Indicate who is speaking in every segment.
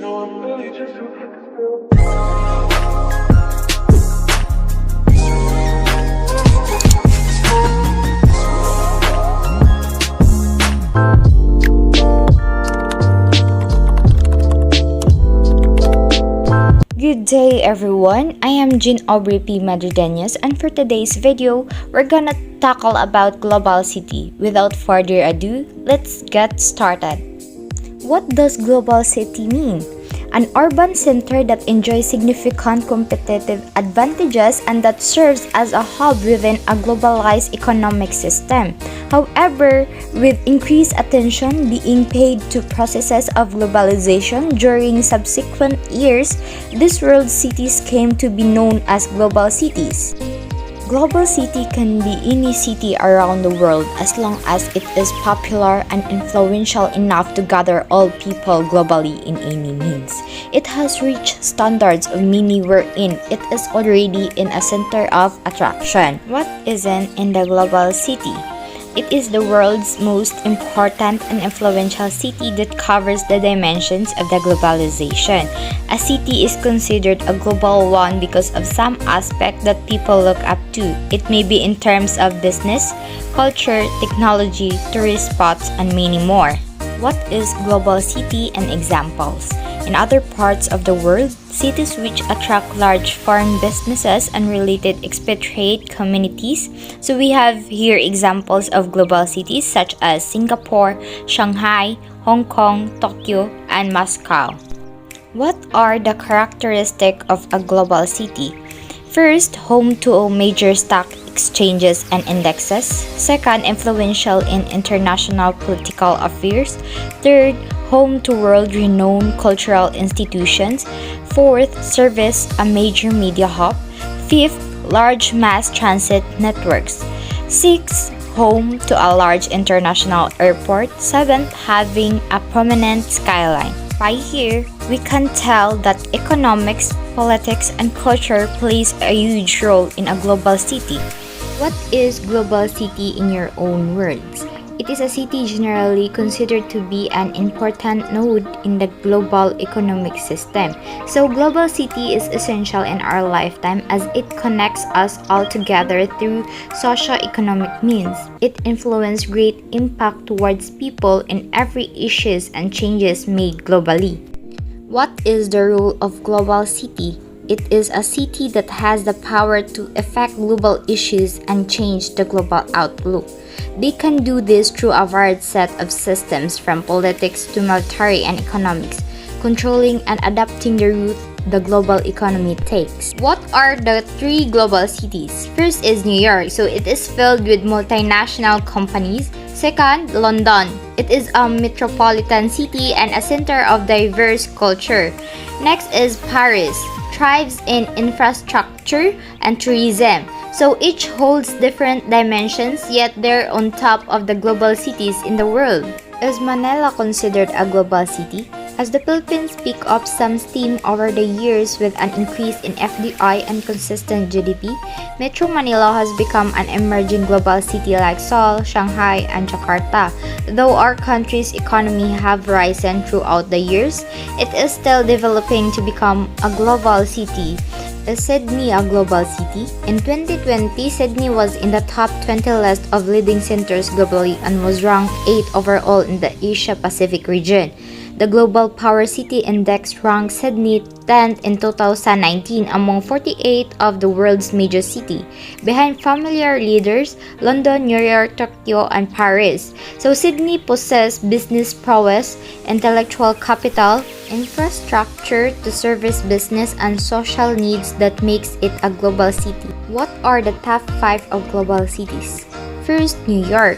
Speaker 1: Good day everyone, I am Jean Aubrey P. Madrideños, and for today's video, we're gonna tackle about Global City. Without further ado, let's get started. What does Global City mean? An urban center that enjoys significant competitive advantages and that serves as a hub within a globalized economic system. However, with increased attention being paid to processes of globalization during subsequent years, these world cities came to be known as global cities. Global city can be any city around the world as long as it is popular and influential enough to gather all people globally in any means. It has reached standards of many wherein it is already in a center of attraction. What isn't in the global city? It is the world's most important and influential city that covers the dimensions of the globalization. A city is considered a global one because of some aspect that people look up to. It may be in terms of business, culture, technology, tourist spots, and many more. What is global city and examples? In other parts of the world, cities which attract large foreign businesses and related expatriate communities. So we have here examples of global cities such as Singapore, Shanghai, Hong Kong, Tokyo, and Moscow. What are the characteristics of a global city? First, home to major stock exchanges and indexes. Second, influential in international political affairs. Third, home to world-renowned cultural institutions. Fourth, service a major media hub. Fifth, large mass transit networks. Sixth, home to a large international airport. Seventh, having a prominent skyline. By here, we can tell that economics, politics, and culture plays a huge role in a global city. What is global city in your own words? It is a city generally considered to be an important node in the global economic system. So global city is essential in our lifetime as it connects us all together through socio-economic means. It influences great impact towards people in every issues and changes made globally. What is the role of global city? It is a city that has the power to affect global issues and change the global outlook. They can do this through a varied set of systems from politics to military and economics, controlling and adapting the route the global economy takes. What are the three global cities? First is New York, so it is filled with multinational companies. Second, London. It is a metropolitan city and a center of diverse culture. Next is Paris, thrives in infrastructure and tourism. So each holds different dimensions, yet they're on top of the global cities in the world. Is Manila considered a global city? As the Philippines pick up some steam over the years with an increase in FDI and consistent GDP, Metro Manila has become an emerging global city like Seoul, Shanghai, and Jakarta. Though our country's economy have risen throughout the years, it is still developing to become a global city. Is Sydney a global city? In 2020, Sydney was in the top 20 list of leading centers globally and was ranked 8th overall in the Asia-Pacific region. The Global Power City Index ranked Sydney 10th in 2019 among 48 of the world's major cities, behind familiar leaders London, New York, Tokyo, and Paris. So Sydney possesses business prowess, intellectual capital, infrastructure to service business and social needs that makes it a global city. What are the top 5 of global cities? First, New York,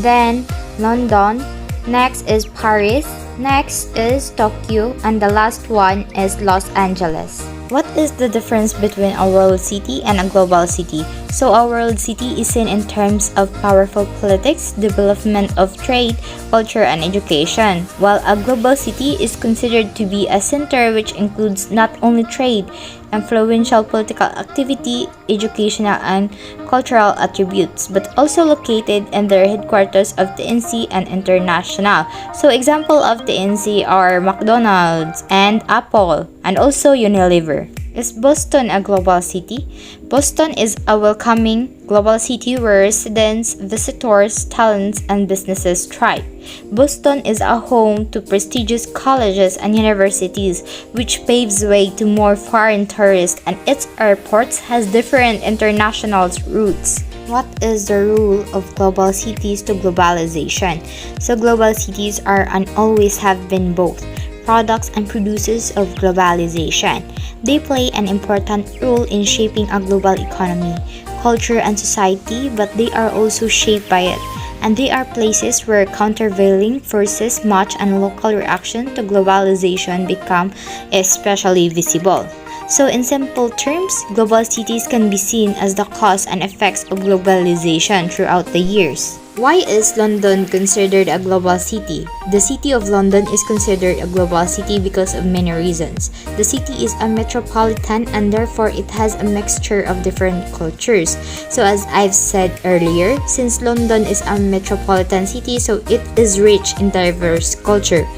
Speaker 1: then London, next is Paris, next is Tokyo, and the last one is Los Angeles. What is the difference between a world city and a global city? So a world city is seen in terms of powerful politics, development of trade, culture, and education, while a global city is considered to be a center which includes not only trade, influential political activity, educational and cultural attributes, but also located in their headquarters of TNC and International. So example of TNC are McDonald's and Apple and also Unilever. Is Boston a global city? Boston is a welcoming global city where residents, visitors, talents, and businesses thrive. Boston is a home to prestigious colleges and universities, which paves way to more foreign tourists, and its airports has different international routes. What is the role of global cities to globalization? So global cities are and always have been both products and producers of globalization. They play an important role in shaping a global economy, culture, and society, but they are also shaped by it. And they are places where countervailing forces match and local reaction to globalization become especially visible. So in simple terms, global cities can be seen as the cause and effects of globalization throughout the years. Why is London considered a global city? The city of London is considered a global city because of many reasons. The city is a metropolitan and therefore it has a mixture of different cultures. So as I've said earlier, since London is a metropolitan city, so it is rich in diverse culture.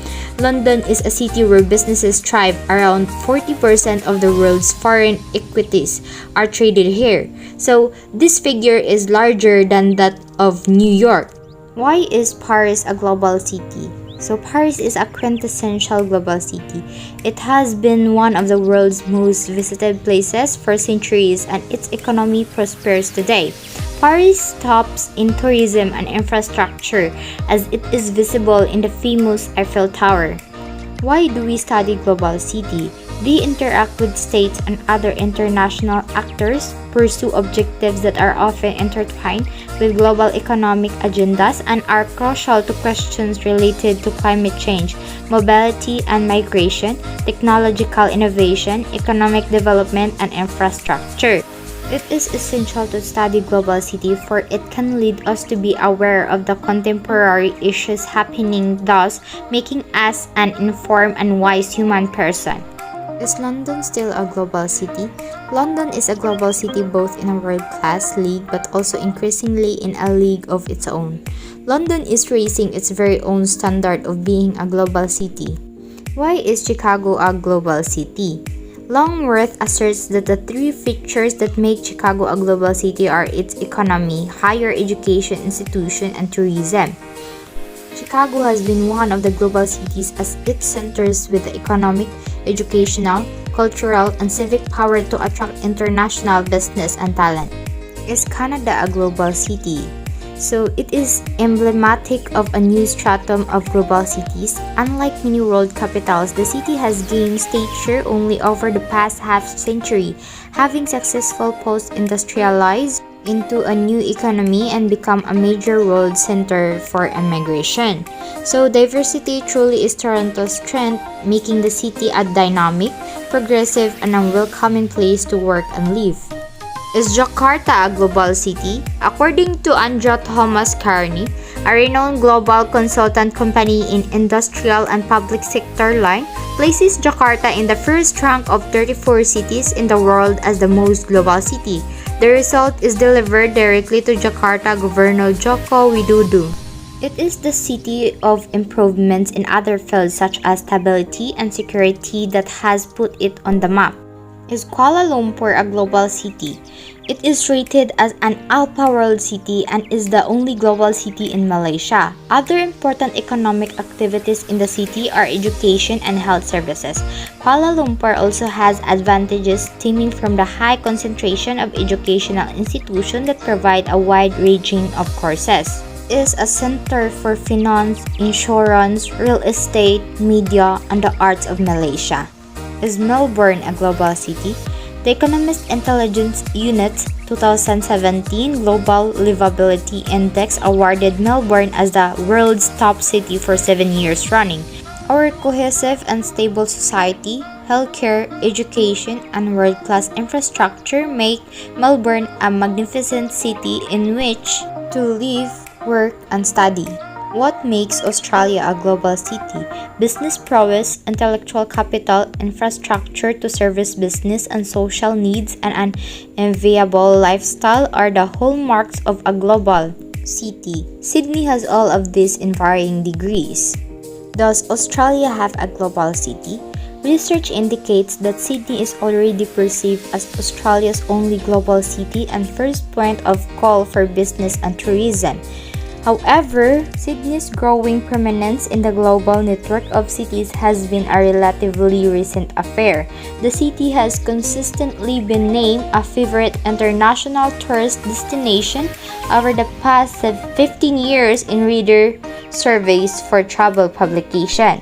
Speaker 1: London is a city where businesses thrive. Around 40% of the world's foreign equities are traded here. So this figure is larger than that of New York. Why is Paris a global city? So Paris is a quintessential global city. It has been one of the world's most visited places for centuries and its economy prospers today. Paris tops in tourism and infrastructure as it is visible in the famous Eiffel Tower. Why do we study global city? They interact with states and other international actors, pursue objectives that are often intertwined with global economic agendas, and are crucial to questions related to climate change, mobility and migration, technological innovation, economic development, and infrastructure. It is essential to study global city for it can lead us to be aware of the contemporary issues happening, thus making us an informed and wise human person. Is London still a global city? London is a global city both in a world-class league but also increasingly in a league of its own. London is raising its very own standard of being a global city. Why is Chicago a global city? Longworth asserts that the three features that make Chicago a global city are its economy, higher education institution, and tourism. Chicago has been one of the global cities as it centers with the economic, educational, cultural, and civic power to attract international business and talent. Is Canada a global city? So it is emblematic of a new stratum of global cities. Unlike many world capitals, the city has gained stature only over the past half-century, having successful post-industrialized into a new economy and become a major world center for immigration. So diversity truly is Toronto's strength, making the city a dynamic, progressive, and a welcoming place to work and live. Is Jakarta a global city? According to Andra Thomas Carney, a renowned global consultant company in industrial and public sector line, places Jakarta in the first rank of 34 cities in the world as the most global city. The result is delivered directly to Jakarta Governor Joko Widodo. It is the city of improvements in other fields such as stability and security that has put it on the map. Is Kuala Lumpur a global city? It is rated as an Alpha World City and is the only global city in Malaysia. Other important economic activities in the city are education and health services. Kuala Lumpur also has advantages stemming from the high concentration of educational institutions that provide a wide ranging of courses. It is a center for finance, insurance, real estate, media, and the arts of Malaysia. Is Melbourne a global city? The Economist Intelligence Unit's 2017 Global Livability Index awarded Melbourne as the world's top city for 7 years running. Our cohesive and stable society, healthcare, education, and world-class infrastructure make Melbourne a magnificent city in which to live, work, and study. What makes Australia a global city? Business prowess, intellectual capital, infrastructure to service business and social needs, and an enviable lifestyle are the hallmarks of a global city. Sydney has all of these in varying degrees. Does Australia have a global city? Research indicates that Sydney is already perceived as Australia's only global city and first point of call for business and tourism. However, Sydney's growing prominence in the global network of cities has been a relatively recent affair. The city has consistently been named a favorite international tourist destination over the past 15 years in reader surveys for travel publication.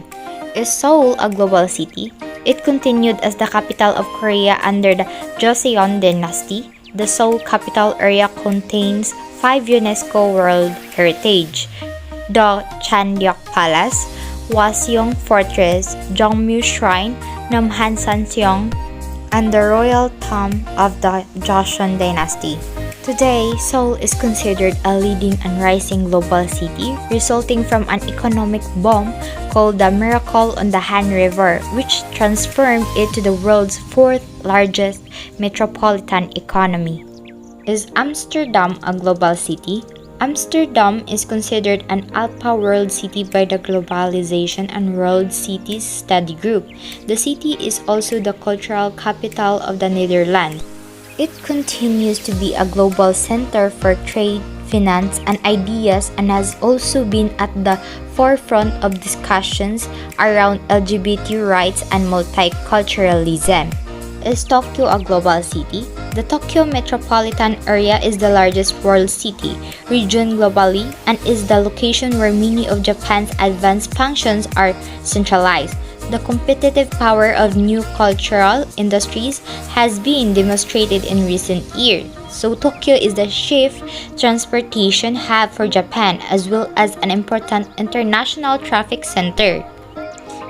Speaker 1: Is Seoul a global city? It continued as the capital of Korea under the Joseon dynasty. The Seoul capital area contains 5 UNESCO World Heritage: the Chandeok Palace, Hwaseong Fortress, Jongmyo Shrine, Namhansanseong, and the Royal Tomb of the Joseon Dynasty. Today, Seoul is considered a leading and rising global city, resulting from an economic boom called the Miracle on the Han River, which transformed it to the world's fourth largest metropolitan economy. Is Amsterdam a global city? Amsterdam is considered an Alpha World City by the Globalization and World Cities Study Group. The city is also the cultural capital of the Netherlands. It continues to be a global center for trade, finance, and ideas and has also been at the forefront of discussions around LGBT rights and multiculturalism. Is Tokyo a global city? The Tokyo metropolitan area is the largest world city region globally and is the location where many of Japan's advanced functions are centralized. The competitive power of new cultural industries has been demonstrated in recent years. So Tokyo is the chief transportation hub for Japan as well as an important international traffic center.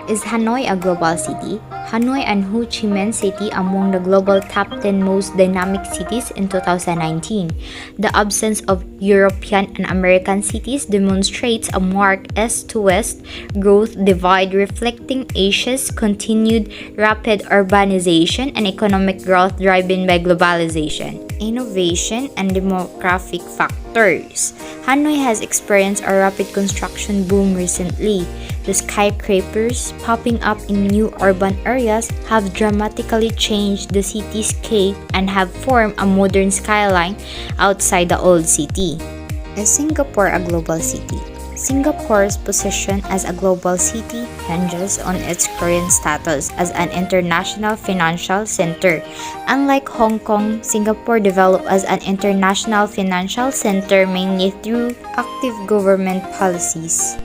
Speaker 1: Is Hanoi a global city? Hanoi and Ho Chi Minh City among the global top 10 most dynamic cities in 2019. The absence of European and American cities demonstrates a marked east-to-west growth divide reflecting Asia's continued rapid urbanization and economic growth driven by globalization, innovation, and demographic factors. Hanoi has experienced a rapid construction boom recently. The skyscrapers popping up in new urban areas have dramatically changed the cityscape and have formed a modern skyline outside the old city. Is Singapore a global city? Singapore's position as a global city hinges on its current status as an international financial center. Unlike Hong Kong, Singapore developed as an international financial center mainly through active government policies.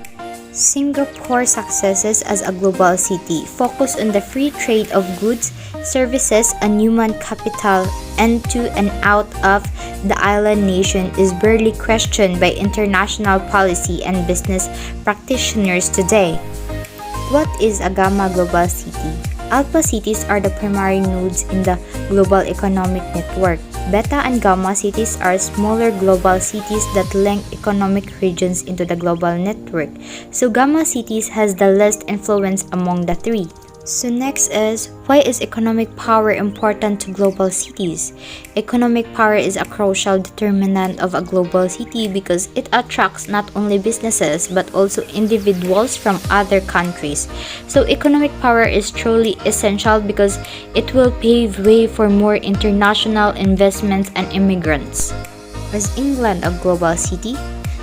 Speaker 1: Singapore's successes as a global city focus on the free trade of goods, services, and human capital into and out of the island nation is barely questioned by international policy and business practitioners today. What is a Gamma Global City? Alpha cities are the primary nodes in the global economic network. Beta and Gamma cities are smaller global cities that link economic regions into the global network. So Gamma cities has the least influence among the three. So next is, why is economic power important to global cities? Economic power is a crucial determinant of a global city because it attracts not only businesses but also individuals from other countries. So economic power is truly essential because it will pave way for more international investments and immigrants. Is England a global city?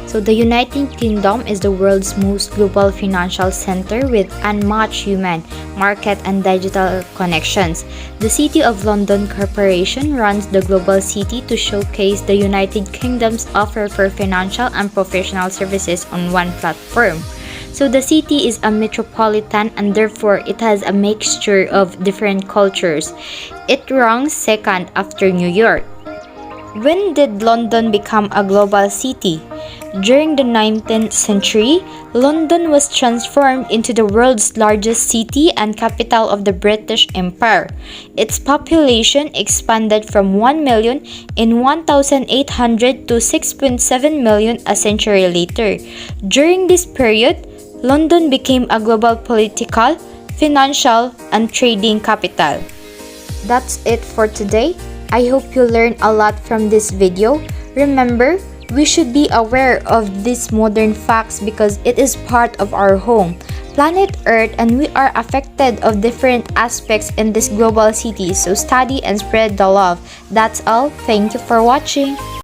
Speaker 1: So the United Kingdom is the world's most global financial center with unmatched human, market, and digital connections. The City of London Corporation runs the global city to showcase the United Kingdom's offer for financial and professional services on one platform. So the city is a metropolitan and therefore it has a mixture of different cultures. It ranks second after New York. When did London become a global city? During the 19th century, London was transformed into the world's largest city and capital of the British Empire. Its population expanded from 1 million in 1800 to 6.7 million a century later. During this period, London became a global political, financial, and trading capital. That's it for today. I hope you learned a lot from this video. Remember, we should be aware of these modern facts because it is part of our home, planet Earth, and we are affected of different aspects in this global city. So study and spread the love. That's all. Thank you for watching.